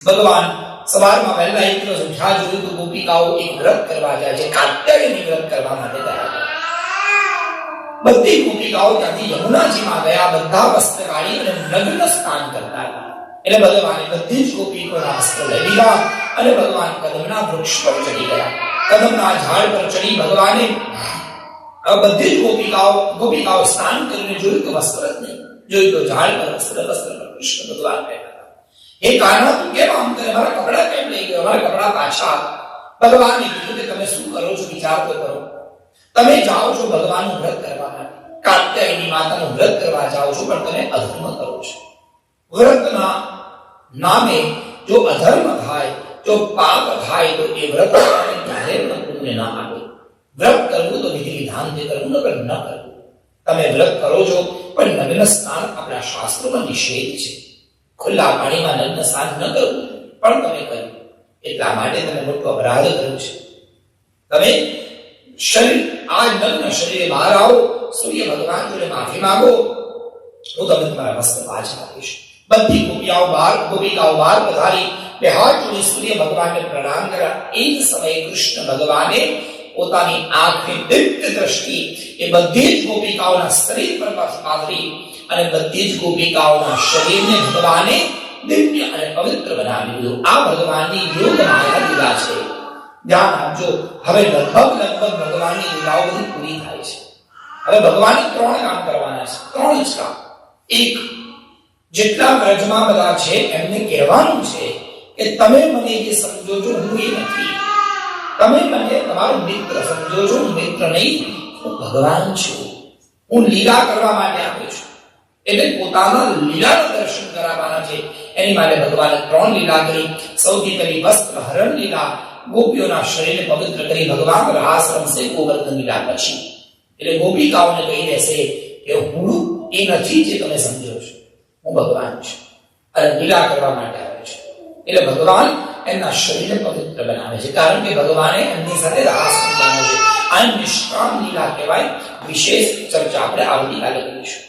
ભગવાન સવારમાં વહેલા એક દિવસ ઉઠ્યા જોયું તો ગોપિકાઓ એક વ્રત કરવા જાય છે, કાત્યાયની વ્રત કરવા માટે ગયા. બધી ગોપિકાઓ ત્યાંથી યમુનાજીમાં ગયા, બધા વસ્ત્ર કાઢી અને નગ્ન સ્નાન કરતા હતા. એટલે ભગવાને બધી જ ગોપીઓના વસ્ત્ર લઈ લીધા અને ભગવાન કદમના વૃક્ષ પર ચડી ગયા. કદમના ઝાડ પર ચડી ભગવાને બધી જ ગોપિકાઓ સ્નાન કરીને જોયું તો વસ્ત્ર જ નહીં, જોયું તો ઝાડ પર વસ્ત્ર પર કૃષ્ણ ભગવાન બેઠા. એ કાના તું કેમ આમ કરે, મારા કપડા કેમ લઈ ગયો, મારા કપડા પાછા. ભગવાને કીધું કે તમે શું કરો છો વિચાર તો કરો. તમે જાઓ છો ભગવાનનું વ્રત કરવા માટે, કાત્યાયની માતાનું વ્રત કરવા જાઓ છો, પણ તમે અધર્મ કરો છો. વ્રતના નામે જો અધર્મ થાય, જો પાપ થાય તો એ વ્રત ક્યારે પણ પુણ્ય ના આવે. વ્રત કરવું તો વિધિ વિધાનથી કરવું, નકર ન કરવું. તમે વ્રત કરો છો પણ નગ્ન સ્નાન આપણા શાસ્ત્રોમાં નિષેધ છે. ખુલ્લા પાણીમાં નગ્ન સ્નાન ન કરવું પણ તમે કર્યું, એટલા માટે તમે મોટો અપરાધ કર્યો છે. તમે શરીર આ નગ્ન શરીરે બહાર આવો, સૂર્ય ભગવાન જોડે માફી માંગો, હું તમને તમારા વસ્ત્ર પાછા આપીશ. બધી ગોપિકાઓ બહાર પધારી બે હાથ જોડી સૂર્ય ભગવાનને પ્રણામ કર્યા. એ જ સમયે કૃષ્ણ ભગવાને પોતાની આંખની દિવ્ય દ્રષ્ટિ એ બધી જ ગોપિકાઓના શરીર પર પાથરી અને બધી જ ગોપિકાઓના શરીરને ભગવાને દિવ્ય અને પવિત્ર બનાવી દીધું. આ ભગવાનની યોગ માયા લીલા છે. ધ્યાન આપજો, હવે લગભગ ભગવાનની લીલાઓ બધી પૂરી થાય છે. હવે ભગવાને 3 કામ કરવાના છે, 3 જ કામ. એક, જેટલા વ્રજમાં બધા છે એમને કહેવાનું છે કે તમે મને જે સમજો છો હું એ નથી. તમે મને તમારો મિત્ર સમજો છો, હું મિત્ર નહીં, હું ભગવાન છું. હું લીલા કરવા માટે આવ્યો છું. એટલે પોતાના લીલાના દર્શન કરાવવાના છે. એની માટે ભગવાને 3 લીલા કરી. સૌથી પહેલી વસ્ત્ર હરણ લીલા, ગોપીઓના શરીરને પવિત્ર કરી ભગવાન રાસ રમશે ગોવર્ધન લીલા પછી. એટલે ગોપિકાઓને કહી દેશે કે હું એ નથી જે તમે સમજો છો, હું ભગવાન છું અને લીલા કરવા માટે આવ્યો છું. એટલે ભગવાન એમના શરીરને પવિત્ર બનાવે છે, કારણ કે ભગવાને એમની સાથે રાસ રમવાનો છે. આ નિષ્કામ લીલા કહેવાય. વિશેષ ચર્ચા આપણે આવતીકાલે કરીશું.